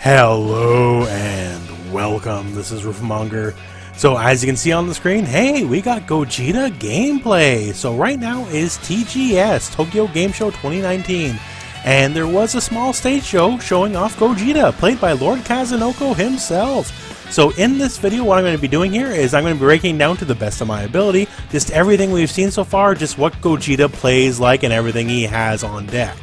Hello and welcome, this is Rooflemonger. So as you can see on the screen, hey, we got Gogeta gameplay. So right now is TGS, Tokyo Game Show 2019. And there was a small stage show showing off Gogeta, played by Lord Kazunoko himself. So in this video, what I'm going to be doing here is I'm going to be breaking down to the best of my ability, just everything we've seen so far, just what Gogeta plays like and everything he has on deck.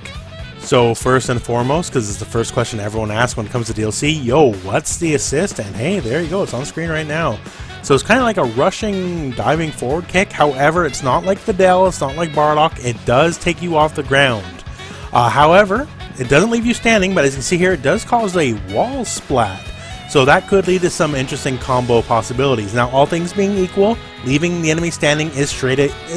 So first and foremost, because it's the first question everyone asks when it comes to DLC, yo, what's the assist? And hey, there you go, it's on screen right now. So it's kind of like a rushing, diving forward kick. However, it's not like Videl, it's not like Bardock. It does take you off the ground. However, it doesn't leave you standing, but as you can see here, it does cause a wall splat. So that could lead to some interesting combo possibilities. Now, all things being equal, leaving the enemy standing is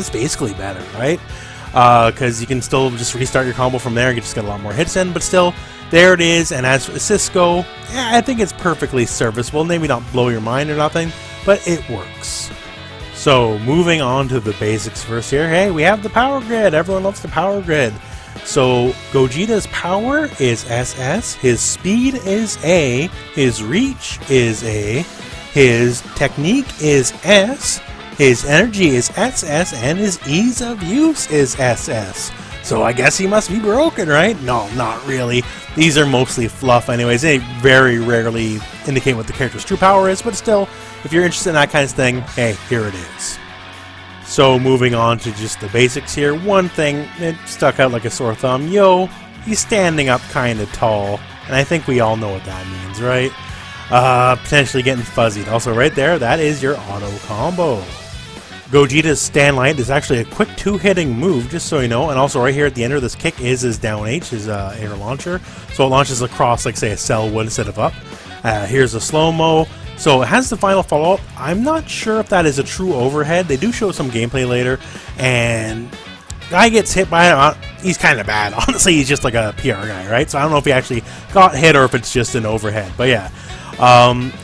basically better, right? Because you can still just restart your combo from there, you just get a lot more hits in, but still, there it is. And as assists go, yeah, I think it's perfectly serviceable. Maybe not blow your mind or nothing, but it works. So moving on to the basics first here, hey, we have the power grid. Everyone loves the power grid. So Gogeta's power is SS, his speed is A, his reach is A, his technique is S, his energy is SS, and his ease of use is SS. So I guess he must be broken, right? No, not really. These are mostly fluff anyways. They very rarely indicate what the character's true power is, but still, if you're interested in that kind of thing, hey, here it is. So moving on to just the basics here, one thing that stuck out like a sore thumb, yo, he's standing up kind of tall, and I think we all know what that means, right? Potentially getting fuzzied. Also right there, that is your auto combo. Gogeta's stand light is actually a quick two-hitting move, just so you know, and also right here at the end of this kick is his down H, his air launcher, so it launches across like say a cell would instead of up. Here's a slow-mo. So it has the final follow-up. I'm not sure if that is a true overhead. They do show some gameplay later, and guy gets hit by it. He's kind of bad. Honestly, he's just like a PR guy, right? So I don't know if he actually got hit or if it's just an overhead. But yeah,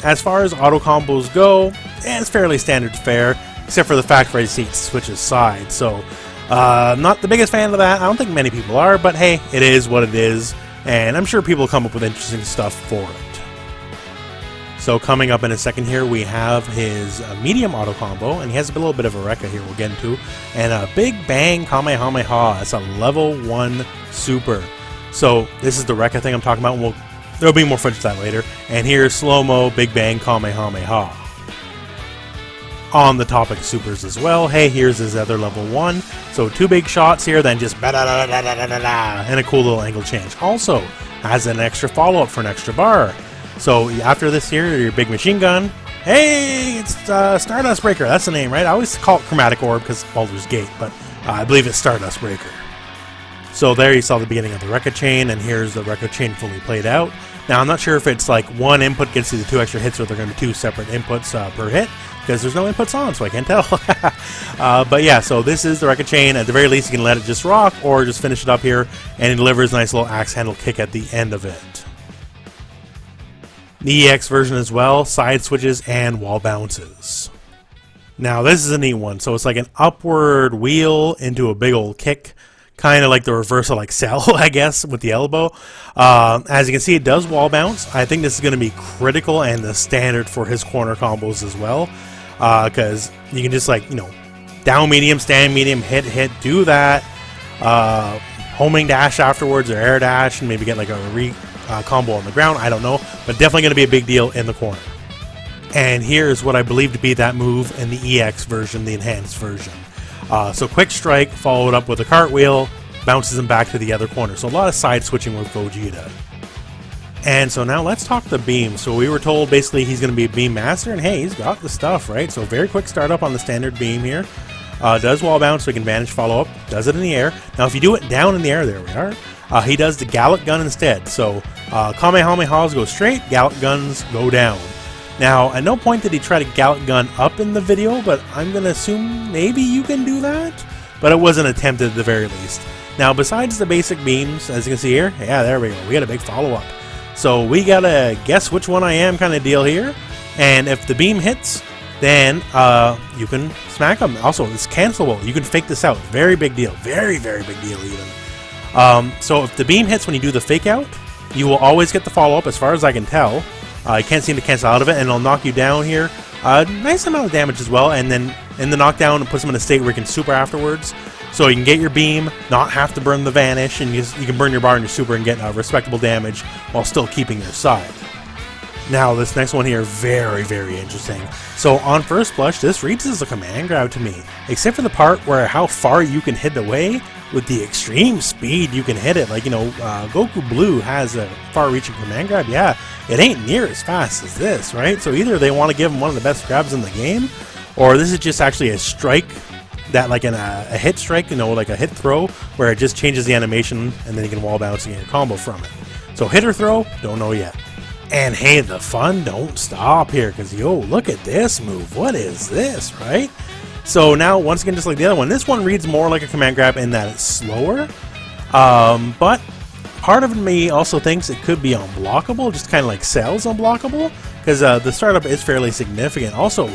as far as auto combos go, it's fairly standard fare, except for the fact where he switches sides. So not the biggest fan of that. I don't think many people are, but hey, it is what it is, and I'm sure people will come up with interesting stuff for it. So coming up in a second here, we have his medium auto combo, and he has a little bit of a Rekka here we'll get into, and a Big Bang Kamehameha. It's a level 1 super. So this is the Rekka thing I'm talking about, and there'll be more footage of that later. And here's slow-mo Big Bang Kamehameha. On the topic of supers as well, hey, here's his other level 1. So 2 big shots here, then just ba-da-da-da-da-da-da, and a cool little angle change. Also has an extra follow-up for an extra bar. So after this here, your big machine gun, hey, it's Stardust Breaker, that's the name, right? I always call it Chromatic Orb because Baldur's Gate, but I believe it's Stardust Breaker. So there you saw the beginning of the Rekka chain, and here's the Rekka chain fully played out. Now I'm not sure if it's like one input gets you the 2 extra hits or they're going to be 2 separate inputs per hit, because there's no inputs on, so I can't tell. But yeah, so this is the Rekka chain. At the very least, you can let it just rock or just finish it up here, and it delivers a nice little axe handle kick at the end of it. The EX version as well, side switches and wall bounces. Now this is a neat one. So it's like an upward wheel into a big old kick, kind of like the reversal like Cell, I guess, with the elbow. As you can see, it does wall bounce. I think this is going to be critical and the standard for his corner combos as well, because you can just like, you know, down medium, stand medium, hit, do that, homing dash afterwards or air dash, and maybe get like a combo on the ground, I don't know, but definitely going to be a big deal in the corner. And here's what I believe to be that move in the EX version, the enhanced version. So quick strike followed up with a cartwheel, bounces him back to the other corner. So a lot of side switching with Gogeta. And so now let's talk the beam. So we were told basically he's going to be a beam master, and hey, he's got the stuff, right? So very quick startup on the standard beam here. Does wall bounce so he can vanish follow up, does it in the air. Now if you do it down in the air, there we are. He does the Gallic Gun instead. So Kamehamehas go straight, Gallic Guns go down. Now, at no point did he try to Gallic Gun up in the video, but I'm going to assume maybe you can do that. But it wasn't attempted at the very least. Now, besides the basic beams, as you can see here, yeah, there we go. We got a big follow-up. So we got to guess which one I am kind of deal here. And if the beam hits, then you can smack him. Also, it's cancelable. You can fake this out. Very big deal. Very, very big deal even. So if the beam hits when you do the fake out, you will always get the follow-up as far as I can tell. You can't seem to cancel out of it, and it'll knock you down here. Nice amount of damage as well, and then in the knockdown it puts him in a state where you can super afterwards. So you can get your beam, not have to burn the vanish, and you can burn your bar and your super and get respectable damage while still keeping your side. Now this next one here, very, very interesting. So on first blush, this reads as a command grab to me, except for the part where how far you can hit away with the extreme speed you can hit it. Like, you know, Goku Blue has a far-reaching command grab. Yeah, it ain't near as fast as this, right? So either they want to give him one of the best grabs in the game, or this is just actually a strike that, like a hit strike, you know, like a hit throw, where it just changes the animation and then you can wall bounce and get a combo from it. So hit or throw, don't know yet. And hey, the fun don't stop here, because yo, look at this move. What is this, right? So now, once again, just like the other one, this one reads more like a command grab in that it's slower. But part of me also thinks it could be unblockable, just kind of like Cell's unblockable, because the startup is fairly significant. Also,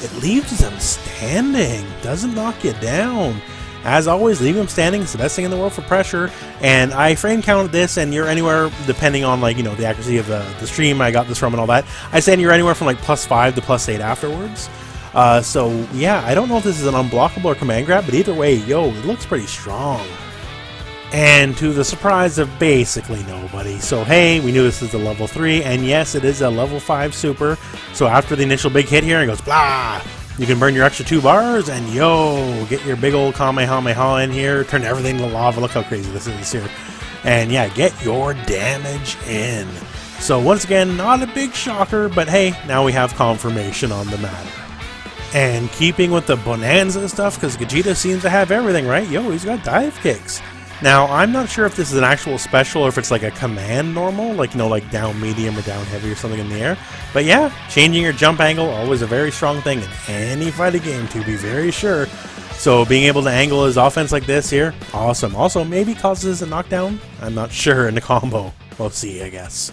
it leaves them standing, doesn't knock you down. As always, leave them standing. It's the best thing in the world for pressure. And I frame counted this, and you're anywhere, depending on, like, you know, the accuracy of the stream I got this from and all that. I said you're anywhere from like +5 to +8 afterwards. So yeah, I don't know if this is an unblockable or command grab, but either way, yo, it looks pretty strong. And to the surprise of basically nobody. So hey, we knew this is a level 3, and yes, it is a level 5 super. So after the initial big hit here, it goes blah. You can burn your extra 2 bars, and yo, get your big old Kamehameha in here, turn everything to lava. Look how crazy this is here. And yeah, get your damage in. So once again, not a big shocker, but hey, now we have confirmation on the matter. And keeping with the Bonanza stuff, because Gogeta seems to have everything, right? Yo, he's got dive kicks. Now, I'm not sure if this is an actual special or if it's like a command normal, like, you know, like down medium or down heavy or something in the air. But yeah, changing your jump angle, always a very strong thing in any fighting game, to be very sure. So being able to angle his offense like this here, awesome. Also, maybe causes a knockdown? I'm not sure in the combo. We'll see, I guess.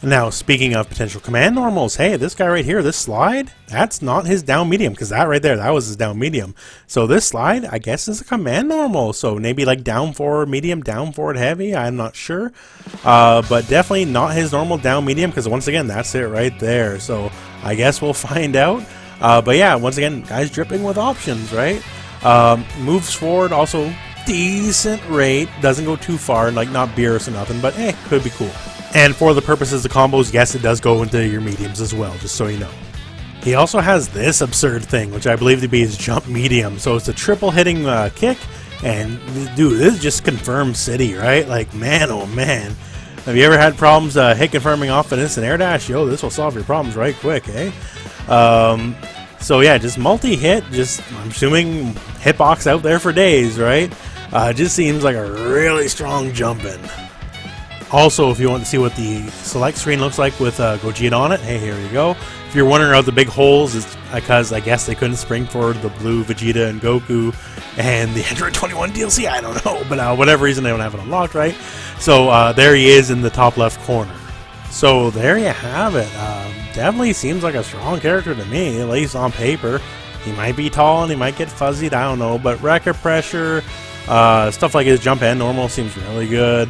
Now, speaking of potential command normals, hey, this guy right here, this slide, that's not his down medium, because that right there, that was his down medium. So this slide, I guess, is a command normal. So maybe like down forward medium, down forward heavy, I'm not sure. But definitely not his normal down medium, because once again, that's it right there. So I guess we'll find out. But yeah, once again, guys dripping with options, right? Moves forward, also decent rate, doesn't go too far, like not Beerus or nothing, but hey, could be cool. And for the purposes of combos, yes, it does go into your mediums as well, just so you know. He also has this absurd thing, which I believe to be his jump medium. So it's a triple hitting kick, and dude, this just confirms City, right? Like, man, oh man. Have you ever had problems hit confirming off an instant air dash? Yo, this will solve your problems right quick, eh? So yeah, just multi-hit, just, I'm assuming, hitbox out there for days, right? Just seems like a really strong jump in. Also, if you want to see what the select screen looks like with Gogeta on it, hey, here you go. If you're wondering about the big holes, it's because I guess they couldn't spring for the blue Vegeta and Goku and the Android 21 DLC, I don't know, but whatever reason they don't have it unlocked, right? So there he is in the top left corner. So there you have it. Definitely seems like a strong character to me, at least on paper. He might be tall and he might get fuzzied, I don't know, but record pressure, stuff like his jump and normal seems really good.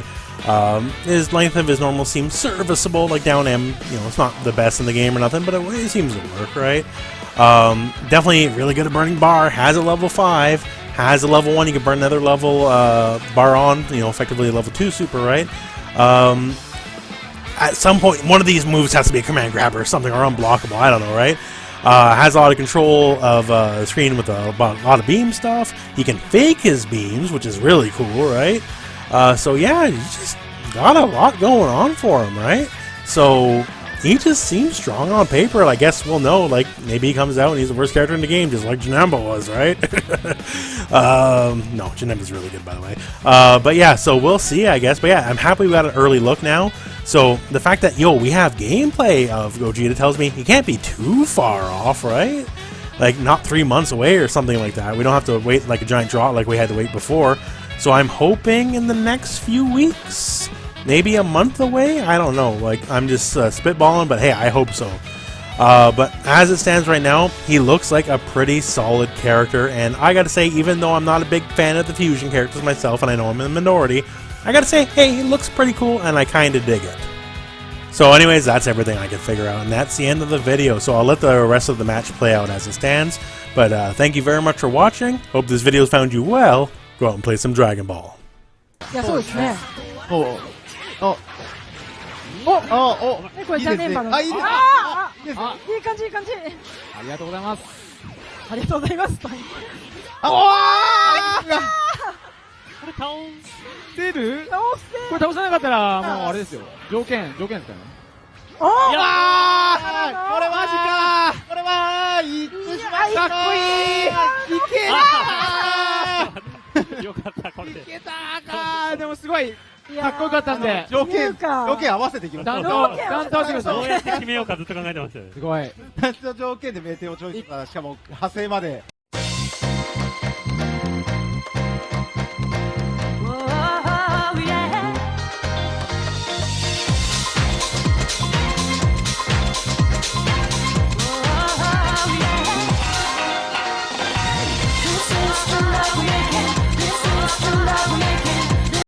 His length of his normal seems serviceable, like down M, you know, it's not the best in the game or nothing, but it seems to work, right? Definitely really good at burning bar, has a level 5, has a level 1, you can burn another level bar on, you know, effectively a level 2 super, right? At some point, one of these moves has to be a command grabber or something, or unblockable, I don't know, right? Has a lot of control of the screen with a lot of beam stuff. He can fake his beams, which is really cool, right? So yeah, he just got a lot going on for him, right? So he just seems strong on paper. I guess we'll know, like, maybe he comes out and he's the worst character in the game, just like Janemba was, right? No, Janemba's really good, by the way. But yeah, so we'll see, I guess. But yeah, I'm happy we got an early look now. So the fact that, yo, we have gameplay of Gogeta tells me he can't be too far off, right? Like, not 3 months away or something like that. We don't have to wait like a giant drought like we had to wait before. So I'm hoping in the next few weeks, maybe a month away. I don't know. Like, I'm just spitballing, but hey, I hope so. But as it stands right now, he looks like a pretty solid character. And I gotta say, even though I'm not a big fan of the fusion characters myself, and I know I'm in the minority, I gotta say, hey, it looks pretty cool, and I kinda dig it. So anyways, that's everything I could figure out, and that's the end of the video, so I'll let the rest of the match play out as it stands. But thank you very much for watching. Hope this video found you well. Go out and play some Dragon Ball. いや、そうですね。おこれじゃねえばの。あ、いいです。いい感じ、いい感じ。ありがとうございます。ありがとうございます。あ、これ倒せる？倒これ倒さなかったらもうあれですよ。条件ですからね。おー、これマジか。これはいってしまった。かっこいい。いけた。よかったこれで。いけたか。でもすごいかっこよかったんで。条件合わせてきました。ちゃんとどうやって決めようかずっと考えてましたよ。すごい。ちゃんと条件で名店をチョイスしたらしかも派生まで。